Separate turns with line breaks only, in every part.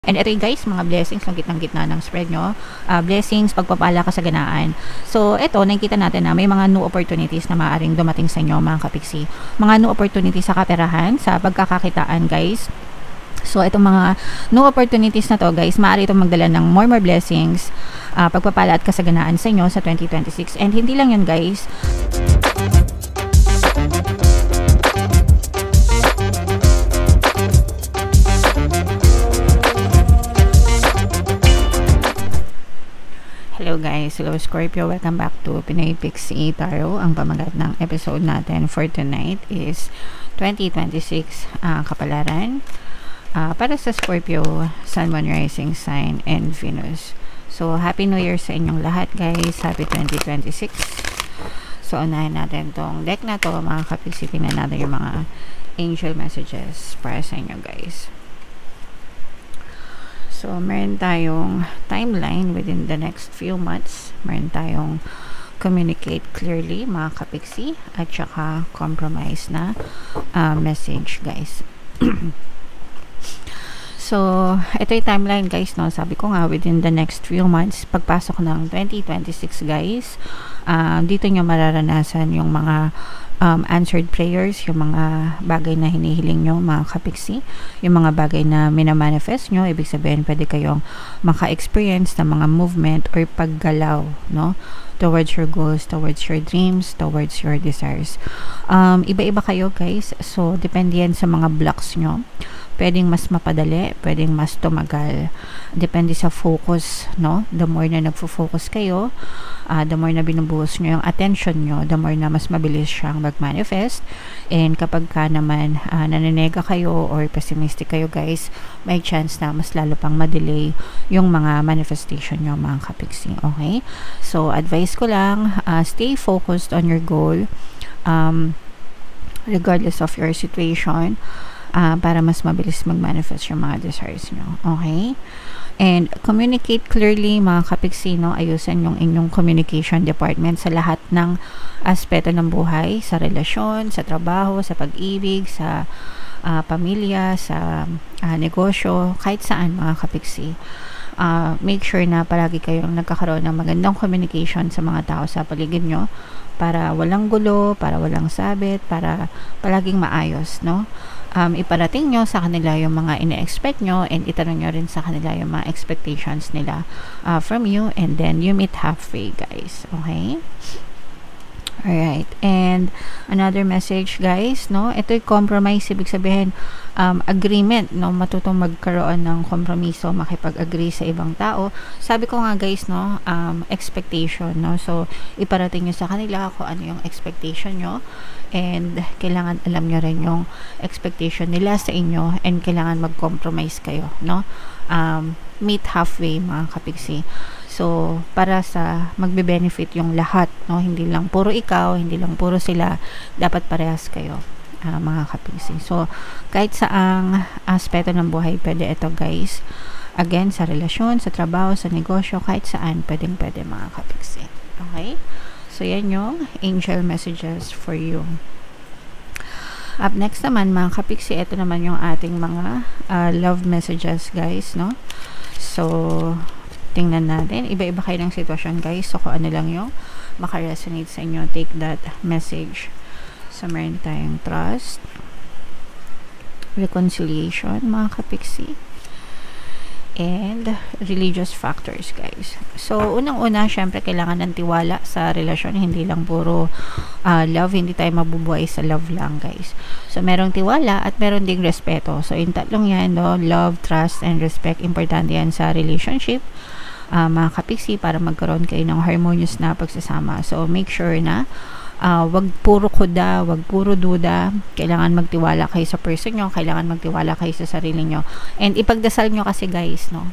And ito guys, mga blessings ng gitnang-gitna ng spread nyo. Blessings, pagpapala, kasaganaan. So, ito, nakikita natin na may mga new opportunities na maaaring dumating sa inyo, mga kapiksi. Mga new opportunities sa kaperahan, sa pagkakakitaan, guys. So, itong mga new opportunities na to, guys, maaari itong magdala ng more blessings, pagpapala at kasaganaan sa inyo sa 2026. And hindi lang yun, guys. Hello guys, hello Scorpio, welcome back to Pinoy Pixie Tarot. Ang pamagat ng episode natin for tonight is 2026 kapalaran para sa Scorpio, Sun, Moon, Rising Sign, and Venus. So, Happy New Year sa inyong lahat guys, Happy 2026. So, unahin natin tong deck na to, mga kapiksi. Tingnan natin yung mga angel messages para sa inyo guys. So, meron tayong timeline within the next few months. Meron tayong communicate clearly, mga kapiksi, at saka compromise na message, guys. So, ito yung timeline, guys, no? Sabi ko nga, within the next few months, pagpasok ng 2026, guys, dito nyo mararanasan yung mga answered prayers, yung mga bagay na hinihiling nyo, mga kapiksi, yung mga bagay na minamanifest nyo. Ibig sabihin, pwede kayong maka-experience ng mga movement or paggalaw, no? Towards your goals, towards your dreams, towards your desires. Iba-iba kayo, guys. So, depende yan sa mga blocks nyo. Pwedeng mas mapadali, pwedeng mas tumagal. Depende sa focus, no? The more na nagfo-focus kayo, the more na binubuhos nyo yung attention nyo, the more na mas mabilis siyang mag-manifest. And kapag ka naman nanenega kayo or pessimistic kayo, guys, may chance na mas lalo pang madelay yung mga manifestation nyo, mga kapiksi. Okay? So, advice ko lang, stay focused on your goal, regardless of your situation, para mas mabilis mag-manifest yung mga desires nyo. Okay? And communicate clearly, mga kapiksi, no? Ayusin yung inyong communication department sa lahat ng aspeto ng buhay, sa relasyon, sa trabaho, sa pag-ibig, sa pamilya, sa negosyo, kahit saan, mga kapiksi. Make sure na palagi kayong nagkakaroon ng magandang communication sa mga tao sa paligid nyo para walang gulo, para walang sabit, para palaging maayos, no? Iparating nyo sa kanila yung mga ine-expect nyo and itanong nyo rin sa kanila yung mga expectations nila from you, and then you meet halfway, guys. Okay? Alright, and another message, guys, no? Ito'y compromise, ibig sabihin, agreement, no? Matutong magkaroon ng kompromiso, makipag-agree sa ibang tao. Sabi ko nga, guys, no? Expectation, no? So, iparating nyo sa kanila kung ano yung expectation nyo, and kailangan alam nyo rin yung expectation nila sa inyo, and kailangan mag-compromise kayo, no? Meet halfway, mga kapiksi. So, para sa magbe-benefit yung lahat, no? Hindi lang puro ikaw, hindi lang puro sila, dapat parehas kayo, mga kapiksi. So, kahit saang aspeto ng buhay, pwede ito, guys. Again, sa relasyon, sa trabaho, sa negosyo, kahit saan, pwedeng-pwede, mga kapiksi. Okay? So, yan yung angel messages for you. Up next naman, mga kapiksi, ito naman yung ating mga love messages, guys, no? So, tingnan natin. Iba-iba kayo ng sitwasyon, guys. So, kung ano lang yung makaresonate sa inyo, take that message. So, meron tayong trust, reconciliation, mga kapiksi, and religious factors, guys. So, unang-una, syempre, kailangan ng tiwala sa relasyon. Hindi lang puro love. Hindi tayo mabubuhay sa love lang, guys. So, merong tiwala at meron ding respeto. So, yung tatlong yan, no? Love, trust, and respect. Importante yan sa relationship, mga kapiksi, para magkaroon kayo ng harmonious na pagsasama. So, make sure na wag puro kuda, wag puro duda. Kailangan magtiwala kayo sa person nyo, kailangan magtiwala kayo sa sarili nyo. And ipagdasal nyo kasi, guys, no?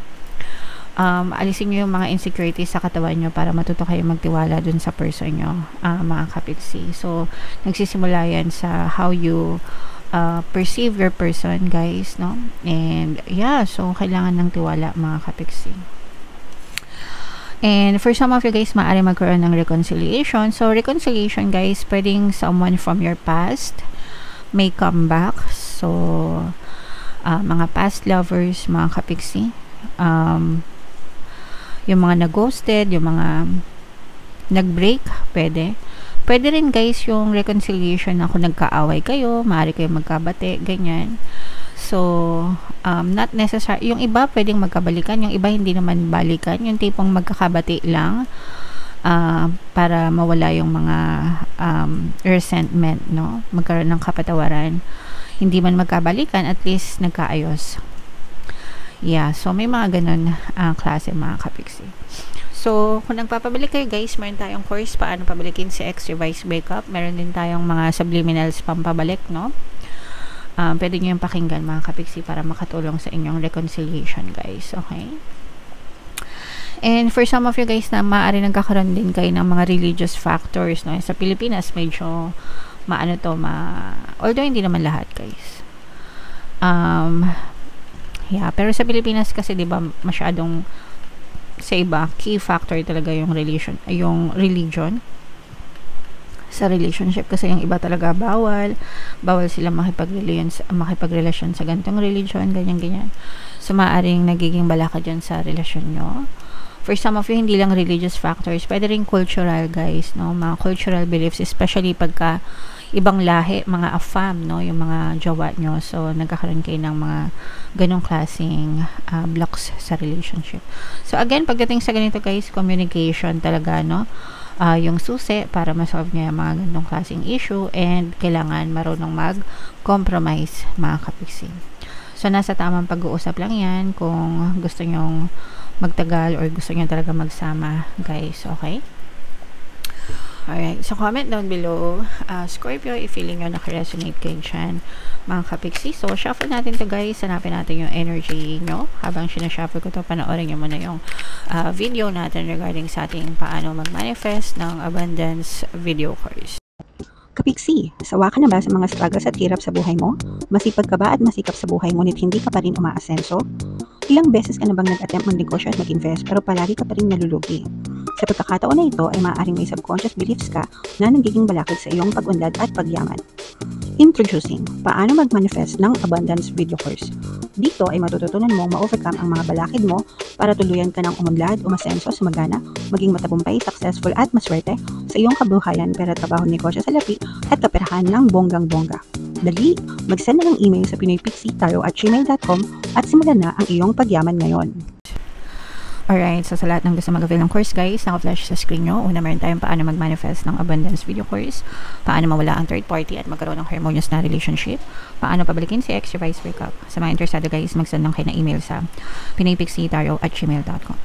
Alisin nyo yung mga insecurities sa katawan nyo para matuto kayo magtiwala dun sa person nyo, mga kapiksi. So, nagsisimula yan sa how you perceive your person, guys, no? And, yeah, so, kailangan ng tiwala, mga kapiksi. And for some of you guys, maaari magkaroon ng reconciliation. So, reconciliation, guys, pwedeng someone from your past may come back. So, mga past lovers, mga kapiksi, yung mga na-ghosted, yung mga nag-break, pwede rin guys yung reconciliation na kung nagkaaway kayo, maaari kayo magkabati, ganyan. So, not necessary, yung iba pwedeng magkabalikan, yung iba hindi naman balikan, yung tipong magkakabati lang, para mawala yung mga resentment, no? Magkaroon ng kapatawaran. Hindi man magkabalikan, at least nagkaayos. Yeah, so may mga ganun klase mga kapiksi. So, kung nagpapabalik kayo guys, meron tayong course paano pabalikin si ex, revise breakup. Meron din tayong mga subliminals pampabalik, no? Pwede nyo yung pakinggan mga kapiksi para makatulong sa inyong reconciliation guys, okay? And for some of you guys na maaari nagkakaroon din kayo ng mga religious factors, no? Sa Pilipinas, medyo although hindi naman lahat guys. Yeah, pero sa Pilipinas kasi 'di ba masyadong sa iba key factor talaga yung religion sa relationship, kasi yung iba talaga bawal sila makipagrelasyon sa ganitong religion, ganyan. So maaaring nagiging balaka dyan sa relasyon nyo. For some of you, hindi lang religious factors, pwede rin cultural guys, no? Mga cultural beliefs, especially pagka ibang lahi, mga afam, no? Yung mga jowa nyo. So, nagkakaroon kayo ng mga ganong klaseng blocks sa relationship. So, again, pagdating sa ganito guys, communication talaga, no? Yung susi para ma-solve nyo yung mga ganong klaseng issue, and kailangan marunong mag-compromise mga kapiksi. So, nasa tamang pag-uusap lang yan kung gusto nyong magtagal or gusto nyo talaga magsama guys, okay? Alright, so comment down below, Scorpio, if feeling nyo nakaresonate kayo dyan mga kapiksi. So shuffle natin to guys, hanapin natin yung energy nyo. Habang sinashuffle ko to, panoorin nyo muna yung video natin regarding sa ating paano mag-manifest ng abundance video course.
Kapiksi, sawa ka na ba sa mga struggles at hirap sa buhay mo? Masipag ka ba at masikap sa buhay ngunit hindi ka pa rin umaasenso? Ilang beses ka na bang nag-attempt magnegosyo at mag-invest pero palagi ka pa rin nalulugi? Sa pagkakataon na ito ay maaaring may subconscious beliefs ka na nagiging balakid sa iyong pag-unlad at pagyaman. Introducing, paano mag-manifest ng abundance video course. Dito ay matututunan mong ma-overcome ang mga balakid mo para tuluyan ka ng umunlad, umasenso, sumagana, maging matagumpay, successful at maswerte sa iyong kabuhayan, pera, trabaho, negosyo sa lapi at kaperahan ng bonggang-bongga. Dali, mag-send na ng email sa pinoypixie@gmail.com at simulan na ang iyong pagyaman ngayon.
Alright, so sa lahat ng gusto mag-avail ng course guys, naka-flash sa screen nyo. Una, meron tayong paano mag-manifest ng abundance video course, paano mawala ang third party at magkaroon ng harmonious na relationship, paano pabalikin si ex, revise breakup. Sa mga interesado guys, mag-send lang kayo na email sa pinoypixie@gmail.com.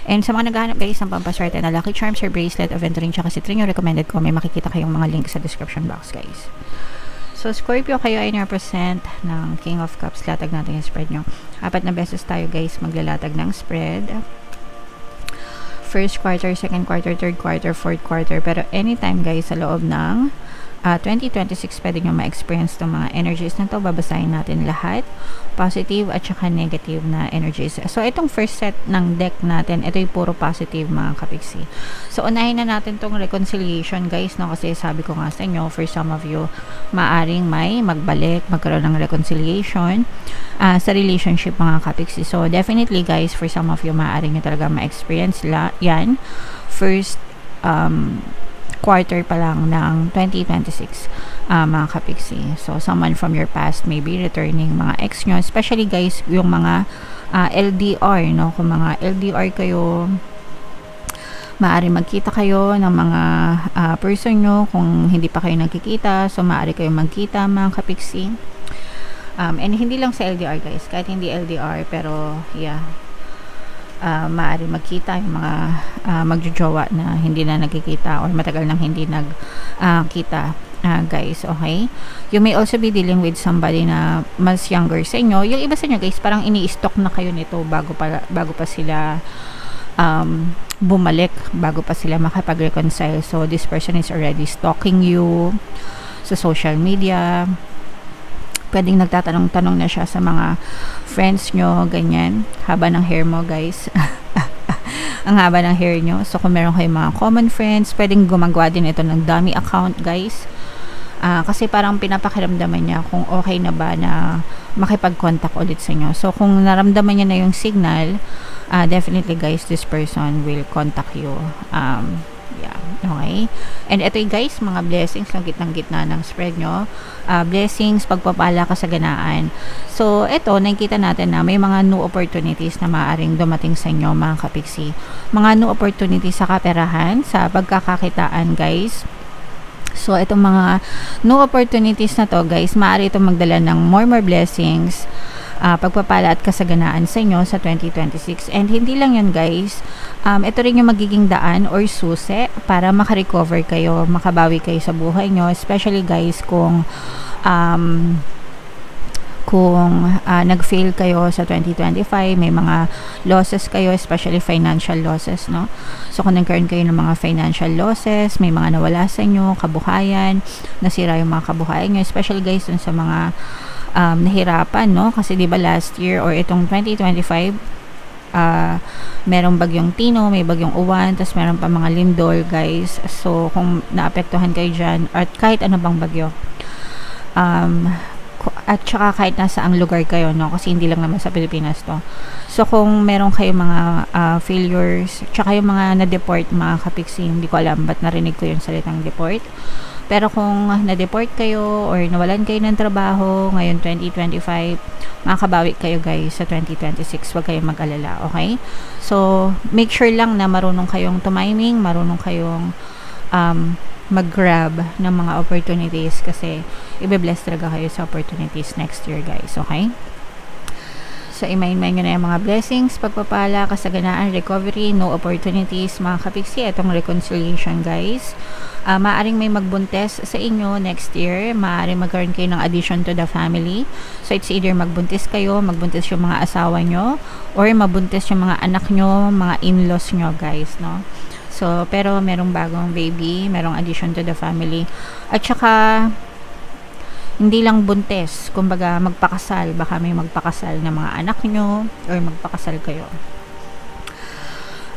And sa mga naghahanap guys ng pampaswerte na lucky charms or bracelet, aventurine, tsaka citrin, yung recommended ko, may makikita kayong mga link sa description box guys. So, Scorpio, kayo ay represent ng King of Cups. Latag natin yung spread nyo. 4 na beses tayo guys maglalatag ng spread. First quarter, second quarter, third quarter, fourth quarter. Pero anytime guys sa loob ng 2026 pwede nyo ma-experience itong mga energies na to. Babasahin natin lahat. Positive at saka negative na energies. So itong first set ng deck natin, ito yung puro positive mga kapiksi. So unahin na natin tong reconciliation guys, no? Kasi sabi ko nga sa inyo, for some of you, maaring may magbalik, magkaroon ng reconciliation sa relationship mga kapiksi. So definitely guys, for some of you, maaring nyo talaga ma-experience yan. First quarter pa lang ng 2026 mga kapiksi. So someone from your past may be returning, mga ex nyo, especially guys yung mga LDR, no? Kung mga LDR kayo, maaari magkita kayo ng mga person nyo kung hindi pa kayo nagkikita. So maaari kayo magkita mga kapiksi, and hindi lang sa LDR guys, kahit hindi LDR, pero yeah, maaari magkita yung mga magjojowa na hindi na nagkikita or matagal nang hindi nagkita guys, okay? You may also be dealing with somebody na mas younger sa inyo. Yung iba sa inyo guys, parang ini-stock na kayo nito bago pa sila bumalik, bago pa sila makapag-reconcile. So this person is already stalking you sa social media. Pwedeng nagtatanong-tanong na siya sa mga friends nyo, ganyan. Haba ng hair mo, guys. Ang haba ng hair nyo. So, kung meron kayong mga common friends, pwedeng gumagawa din ito ng dummy account, guys. Kasi parang pinapakiramdaman niya kung okay na ba na makipag-contact ulit sa inyo. So, kung naramdaman niya na yung signal, definitely guys, this person will contact you. Yeah, okay. And ito guys, mga blessings ng gitnang-gitna ng spread nyo. Blessings, pagpapala, kasaganaan. So, ito, nakikita natin na may mga new opportunities na maaaring dumating sa inyo, mga kapiksi. Mga new opportunities sa kaperahan, sa pagkakakitaan, guys. So, itong mga new opportunities na to, guys, maaari itong magdala ng more blessings, pagpapala at kasaganaan sa inyo sa 2026. And hindi lang yun guys, ito rin yung magiging daan or susi para makarecover kayo, makabawi kayo sa buhay nyo, especially guys kung nag-fail kayo sa 2025, may mga losses kayo, especially financial losses, no? So, kung nagkaroon kayo ng mga financial losses, may mga nawala sa inyo, kabuhayan, nasira yung mga kabuhayan nyo, especially guys dun sa mga nahirapan, no? Kasi diba last year or itong 2025, merong bagyong Tino, may bagyong Uwan, tas meron pa mga lindol, guys. So, kung naapektuhan kayo dyan, at kahit ano bang bagyo, at saka kahit nasa ang lugar kayo, no? Kasi hindi lang naman sa Pilipinas to. So, kung meron kayong mga failures, tsaka yung mga na-deport, mga kapiksi, hindi ko alam ba't narinig ko yung salitang deport. Pero kung na-deport kayo or nawalan kayo ng trabaho ngayon 2025, makabawi kayo guys sa 2026. Huwag kayong mag-alala, okay? So, make sure lang na marunong kayong tumiming, marunong kayong mag-grab ng mga opportunities kasi i-bless talaga kayo sa opportunities next year guys, okay? So, imayin-mayin nyo na yung mga blessings, pagpapala, kasaganaan, recovery, no opportunities, mga kapiksi, itong reconciliation guys. Maaring may magbuntes sa inyo next year, maaring magkaroon kayo ng addition to the family. So, it's either magbuntis kayo, magbuntis yung mga asawa nyo, or mabuntis yung mga anak nyo, mga in-laws nyo guys, no? So, pero merong bagong baby, merong addition to the family. At saka, hindi lang buntis, kumbaga magpakasal, baka may magpakasal na mga anak nyo, or magpakasal kayo.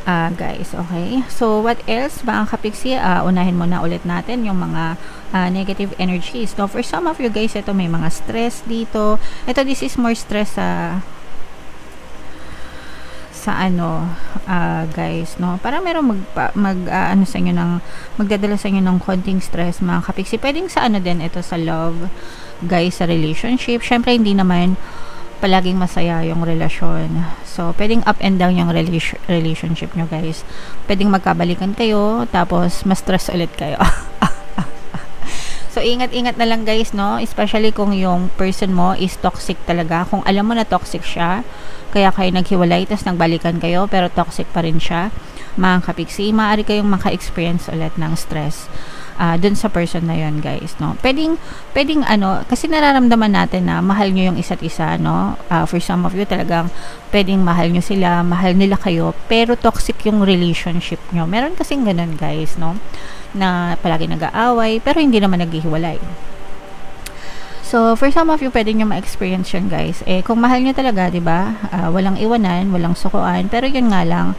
Guys, okay? So, what else, mga kapiksi? Unahin muna ulit natin yung mga negative energies. So, for some of you guys, ito may mga stress dito. Ito, this is more stress sa ano, guys, no? Parang meron ano sa inyo ng, magdadala sa inyo ng konting stress, mga kapiksi. Pwedeng sa ano din, ito sa love, guys, sa relationship. Syempre, hindi naman palaging masaya yung relasyon. So, pwedeng up and down yung relationship nyo, guys. Pwedeng magkabalikan kayo, tapos mas stress ulit kayo. So, ingat-ingat na lang, guys, no? Especially kung yung person mo is toxic talaga. Kung alam mo na toxic siya, kaya kayo naghiwalay, tapos nagbalikan kayo, pero toxic pa rin siya, mga kapiksi, maaari kayong maka-experience ulit ng stress dun sa person na yon guys, no? Pwedeng ano, kasi nararamdaman natin na mahal nyo yung isa't isa, no? For some of you talagang pwedeng mahal nyo sila, mahal nila kayo, pero toxic yung relationship nyo. Meron kasing ganun, guys, no? Na palagi nag-aaway, pero hindi naman naghihiwalay. So, for some of you, pwede nyo ma-experience yun, guys. Kung mahal nyo talaga, diba? Walang iwanan, walang sukuan, pero yun nga lang,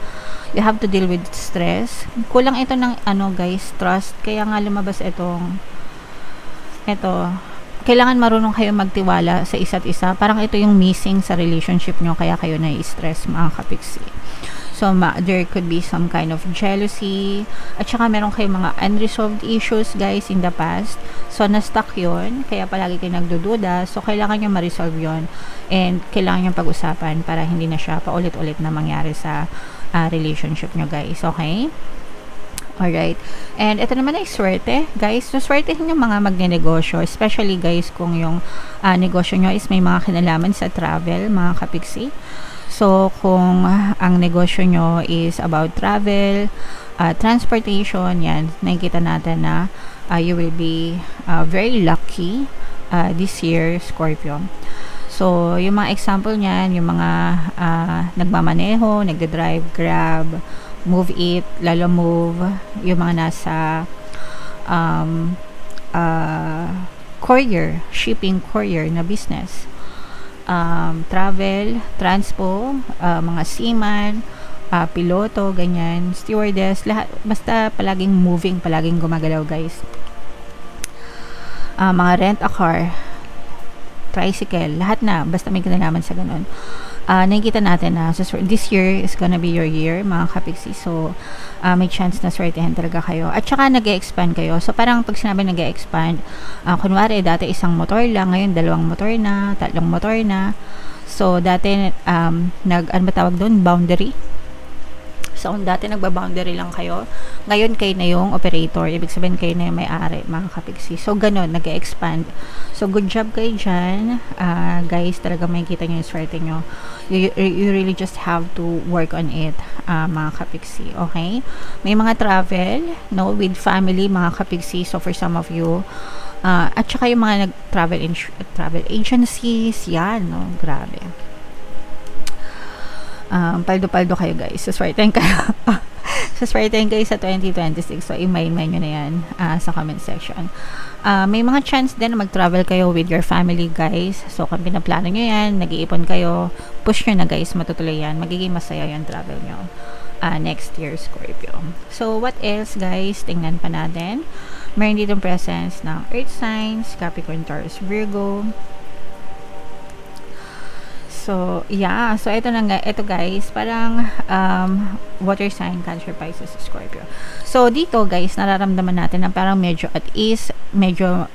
you have to deal with stress. Kulang ito ng ano guys, trust. Kaya nga lumabas ito, kailangan marunong kayo magtiwala sa isa't isa. Parang ito yung missing sa relationship nyo, kaya kayo na-stress, mga kapiksi. So, there could be some kind of jealousy. At saka meron kayong mga unresolved issues, guys, in the past. So, na-stuck yun. Kaya palagi kayo nagdududa. So, kailangan nyo ma-resolve yun. And kailangan nyo pag-usapan para hindi na siya paulit-ulit na mangyari sa relationship nyo, guys. Okay? Alright. And ito naman ay swerte, guys. So, swertehin yung mga magne-negosyo. Especially, guys, kung yung negosyo nyo is may mga kinalaman sa travel, mga kapiksi. So, kung ang negosyo nyo is about travel, transportation, yan, nakikita natin na you will be very lucky this year, Scorpio. So, yung mga example niyan, yung mga nagmamaneho, nagde-drive, Grab, Move It, Lalo Move, yung mga nasa courier, shipping courier na business. Travel, transpo, mga seaman, piloto, ganyan, stewardess, lahat, basta palaging moving, palaging gumagalaw, guys. mga rent a car, tricycle, lahat na, basta may kinalaman sa ganun. Nakikita natin na this year is gonna be your year, mga kapiksi. So, may chance na swertehan talaga kayo. At saka nag-e-expand kayo. So, parang pag sinabi nag-e-expand, kunwari, dati isang motor lang, ngayon 2 motor na, 3 motor na. So, dati, ano ba tawag doon? Boundary. So, dati nagba-boundary lang kayo. Ngayon, kayo na yung operator. Ibig sabihin, kayo na yung may-ari, mga kapiksi. So, ganun, nag-expand. So, good job kayo dyan. Guys, talaga makikita nyo yung swerte nyo. You really just have to work on it, mga kapiksi. Okay? May mga travel, no, with family, mga kapiksi. So, for some of you, at saka yung mga travel agencies, yan, no, grabe. Paldo-paldo kayo guys. Suswertein kayo. Suswertein kayo sa 2026. So, i-mail nyo na yan sa comment section. May mga chance din na mag-travel kayo with your family guys. So, kung pinaplano nyo yan, nag-iipon kayo, push nyo na guys, matutuloy yan. Magiging masaya yung travel nyo next year, Scorpio. So, what else guys? Tingnan pa natin. Meron ditong presence ng Earth signs, Capricorn, Taurus, Virgo. So, yeah. So, ito guys, parang water sign, Cancer, Pisces, Scorpio. So, dito guys, nararamdaman natin na parang medyo at ease, medyo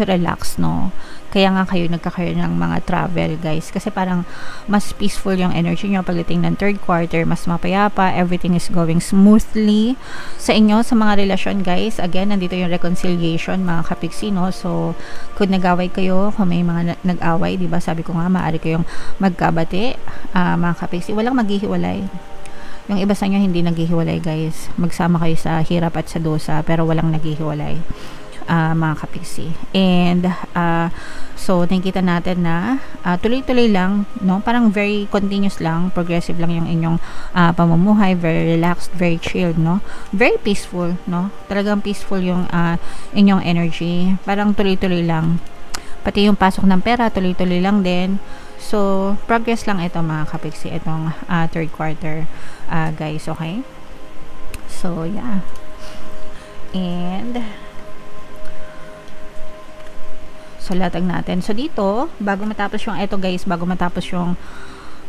relax, no? Kaya nga kayo nagkakaroon ng mga travel guys. Kasi parang mas peaceful yung energy nyo pagdating ng 3rd quarter, mas mapayapa, everything is going smoothly sa inyo, sa mga relasyon guys. Again, nandito yung reconciliation, mga kapiksi, no? So, kung nag-away kayo, kung may mga nag-away, diba? Sabi ko nga, maaari kayong magkabati, mga kapiksi. Walang maghihiwalay. Yung iba sa inyo hindi naghihiwalay guys. Magsama kayo sa hirap at sa dosa, pero walang naghihiwalay. Mga kapiksi. And so nakikita natin na tuloy-tuloy lang, no? Parang very continuous lang, progressive lang yung inyong pamumuhay, very relaxed, very chilled, no? Very peaceful, no? Talagang peaceful yung inyong energy. Parang tuloy-tuloy lang. Pati yung pasok ng pera, tuloy-tuloy lang din. So, progress lang ito mga kapiksi, itong 3rd quarter guys, okay? So, yeah. And so, latag natin. So, dito, bago matapos yung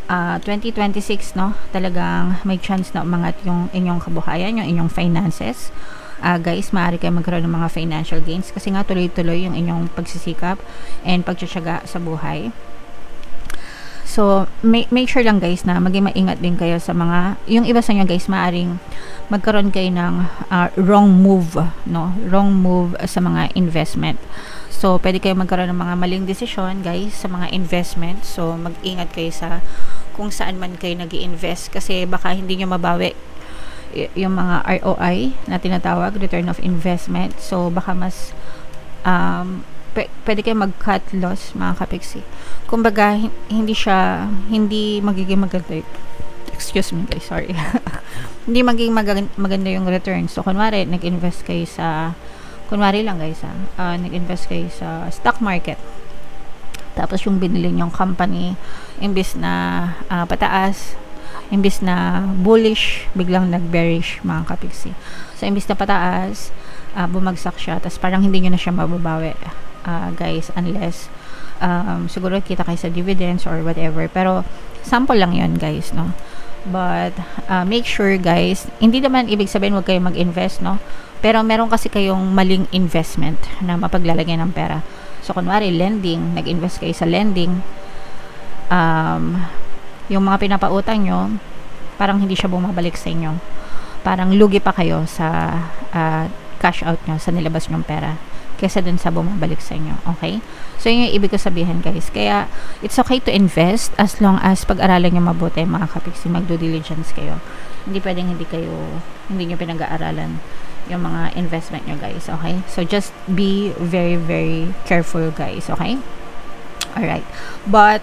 2026, no, talagang may chance na umangat yung inyong kabuhayan, yung inyong finances. Guys, maaari kayo magkaroon ng mga financial gains kasi nga tuloy-tuloy yung inyong pagsisikap and pagtsatsaga sa buhay. So, make sure lang guys na maging maingat din kayo sa mga, yung iba sa inyo guys, maaring magkaroon kayo ng wrong move, no? Wrong move sa mga investment. So, pwede kayo magkaroon ng mga maling desisyon, guys, sa mga investment. So, mag-ingat kayo sa kung saan man kayo nag-i-invest kasi baka hindi nyo mabawi yung mga ROI na tinatawag, return of investment. So, baka mas pwede kayo mag-cut loss, mga kapiksi. Kumbaga, hindi magiging maganda. Excuse me, guys, sorry. Hindi magiging maganda yung return. So, kunwari, nag-invest kayo sa kunwari lang guys nag-invest kayo sa stock market, tapos yung binili nyong company imbis na pataas, imbis na bullish, biglang nag-bearish, mga kapiksi. So imbis na pataas, bumagsak siya, tapos parang hindi nyo na siya mababawi guys, unless siguro kita kayo sa dividends or whatever, pero sample lang yon guys, no? But make sure guys, hindi naman ibig sabihin wag kayo mag-invest, no? Pero meron kasi kayong maling investment na mapaglalagay ng pera. So, kunwari, lending, nag-invest kayo sa lending, yung mga pinapautang nyo, parang hindi siya bumabalik sa inyo. Parang lugi pa kayo sa cash out nyo, sa nilabas nyong pera, kesa dun sa bumabalik sa inyo. Okay? So, yun yung ibig ko sabihin, guys. Kaya, it's okay to invest as long as pag-aralan nyo mabuti, mga kapiksi, mag-due diligence kayo. Hindi pwedeng hindi nyo pinag-aaralan yung mga investment nyo, guys. Okay? So, just be very, very careful, guys. Okay? Alright. But,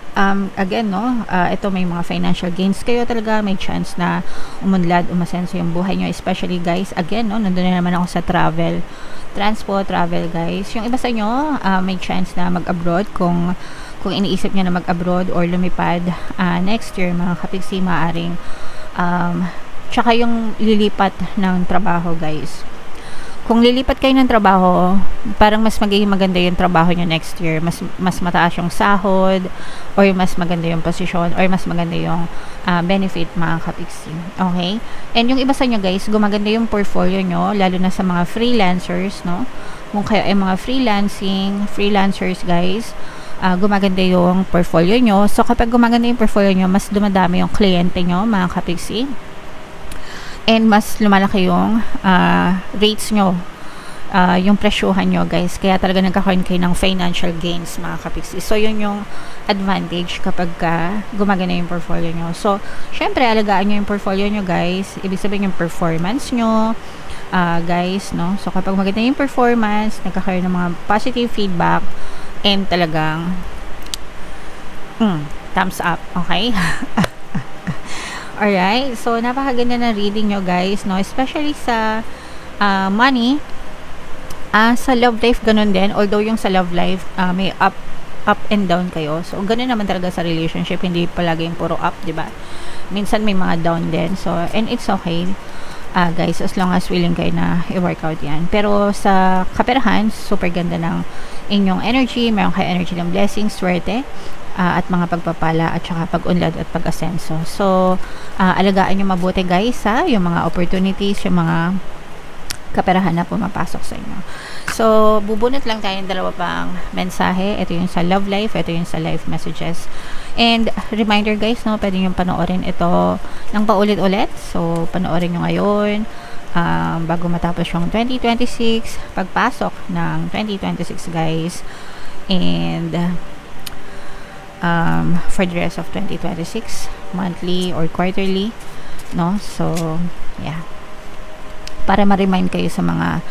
again, no, ito may mga financial gains kayo talaga. May chance na umunlad, umasenso yung buhay nyo. Especially, guys, again, no, nandun na naman ako sa travel. Travel, guys. Yung iba sa inyo, may chance na mag-abroad kung iniisip nyo na mag-abroad or lumipad next year, mga kapiksi, maaring tsaka yung lilipat ng trabaho, guys. kung lilipat kayo ng trabaho, parang mas magiging maganda yung trabaho nyo next year. Mas mataas yung sahod, or mas maganda yung posisyon, or mas maganda yung benefit, mga kapiksi. Okay? And yung iba sa nyo guys, gumaganda yung portfolio nyo, lalo na sa mga freelancers, no? Kung kayo ay mga freelancers guys, gumaganda yung portfolio nyo. So, kapag gumaganda yung portfolio nyo, mas dumadami yung kliyente nyo, mga kapiksi. And mas lumalaki yung rates nyo, yung presyuhan nyo guys, kaya talaga nagkakaroon kayo ng financial gains, mga kapiksi. So yun yung advantage kapag gumagana yung portfolio nyo. So syempre alagaan nyo yung portfolio nyo guys, ibig sabihin yung performance nyo guys, no? So kapag maganda yung performance, nagkakaroon ng mga positive feedback, and talagang thumbs up, okay? Alright, so napakaganda na reading nyo guys, no? Especially sa money. Sa love life, ganun din. Although yung sa love life, may up and down kayo. So, ganun naman talaga sa relationship. Hindi palaging puro up, di ba? Minsan may mga down din. So, and it's okay, guys, as long as willing kayo na i-workout yan. Pero sa kaperahan, super ganda ng inyong energy. Meron kayo energy ng blessings, swerte, at mga pagpapala, at saka pag-unlad at pag-asenso. So, alagaan nyo mabuti guys, yung mga opportunities, yung mga kaperahan na pumapasok sa inyo. So, bubunot lang tayo ng dalawa pang mensahe. Ito yung sa love life, ito yung sa life messages. And reminder guys, no, pwede nyo panoorin ito ng paulit-ulit. So, panoorin nyo ngayon bago matapos yung 2026, pagpasok ng 2026 guys. And for the rest of 2026, monthly or quarterly, no? So, yeah. Para ma-remind kayo sa mga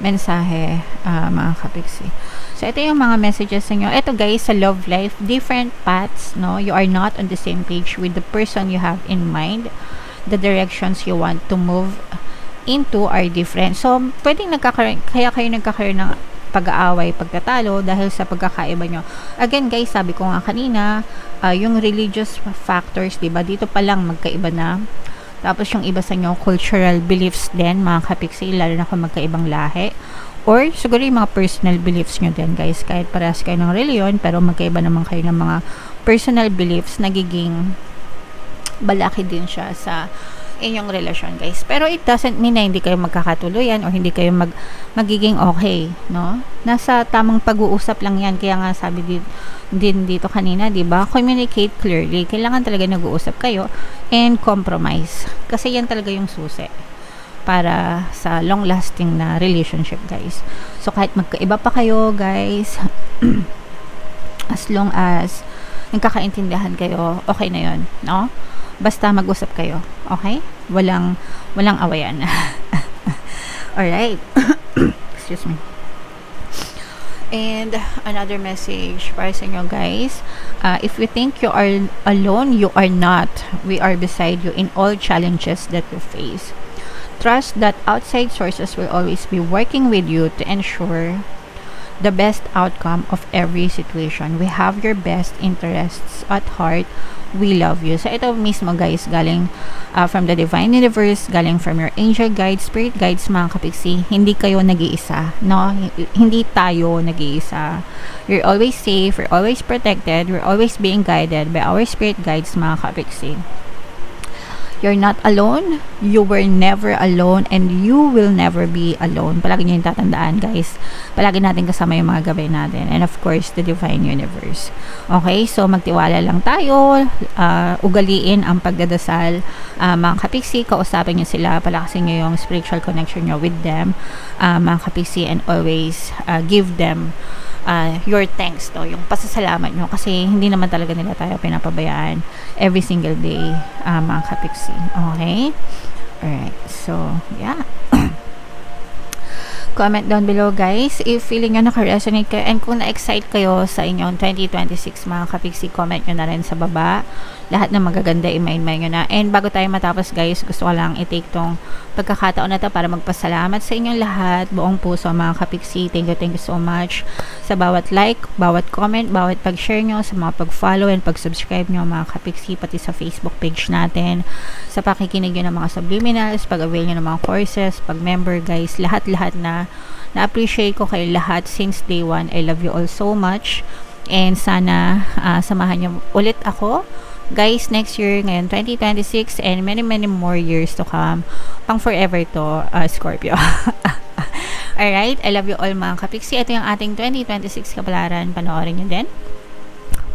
mensahe, mga kapiksi. So, ito yung mga messages sa inyo. Ito guys, sa love life, different paths, no? You are not on the same page with the person you have in mind. The directions you want to move into are different. So, pwedeng kaya kayo nagkakaroon ng pag-aaway, pagtatalo dahil sa pagkakaiba nyo. Again guys, sabi ko nga kanina, yung religious factors, diba? Dito pa lang magkaiba na. Tapos yung iba sa inyo, cultural beliefs din, mga kapiksi, lalo na kung magkaibang lahi. Or siguro yung mga personal beliefs nyo din guys. Kahit parehas kayo ng reliyon, pero magkaiba naman kayo ng mga personal beliefs, nagiging balaki din siya sa inyong relasyon guys. Pero it doesn't mean na hindi kayo magkakatuluyan o hindi kayo magiging okay, no? Nasa tamang pag-uusap lang yan. Kaya nga sabi din dito kanina, di ba? Communicate clearly. Kailangan talaga nag-uusap kayo and compromise. Kasi yan talaga yung susi para sa long-lasting na relationship guys. So kahit magkaiba pa kayo guys, as long as nagkakaintindihan kayo, okay na yun, no? Basta mag-usap kayo, okay? Walang awayan. Alright. Excuse me. And another message para sa inyo guys. If you think you are alone, you are not. We are beside you in all challenges that you face. Trust that outside sources will always be working with you to ensure the best outcome of every situation. We have your best interests at heart. We love you. So, ito mismo guys, galing from the divine universe, galing from your angel guides, spirit guides, mga kapiksi. Hindi kayo nag-iisa, no? Hindi tayo nag-iisa. You're always safe, you're always protected, you're always being guided by our spirit guides, mga kapiksi. You're not alone. You were never alone, and you will never be alone. Palagi nyo yung tatandaan, guys. Palagi natin kasama yung mga gabay natin. And of course, the divine universe. Okay? So, magtiwala lang tayo. Ugaliin ang pagdadasal. Mga kapiksi, kausapin nyo sila. Palakasin nyo yung spiritual connection nyo with them. Mga kapiksi, and always give them your thanks, no? Yung pasasalamat nyo, kasi hindi naman talaga nila tayo pinapabayaan every single day, mga kapiksi. Okay? Alright, so yeah. comment down below guys if feeling nyo naka-resonate kayo and kung na-excite kayo sa inyong 2026 mga kapiksi, comment nyo na rin sa baba. Lahat na magaganda i-mind nyo na. And bago tayo matapos guys, gusto ko lang i-take tong pagkakataon na to para magpasalamat sa inyong lahat, buong puso mga kapiksi. Thank you so much sa bawat like, bawat comment, bawat pag-share nyo, sa mga pag-follow and pag-subscribe nyo mga kapiksi, pati sa Facebook page natin, sa pakikinig nyo ng mga subliminals, pag-avail nyo ng mga courses, pag-member guys, lahat-lahat na na-appreciate ko kayo lahat since day one. I love you all so much and sana samahan nyo ulit ako guys next year, ngayon 2026 and many more years to come. Pang forever to Scorpio. Alright, I love you all mga kapiksi. Ito yung ating 2026 kapalaran, panoorin nyo din.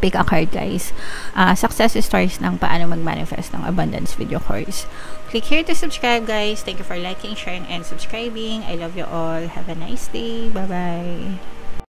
Pick a card guys. Success stories ng paano mag-manifest ng abundance video course. Click here to subscribe guys. Thank you for liking, sharing, and subscribing. I love you all. Have a nice day. Bye bye.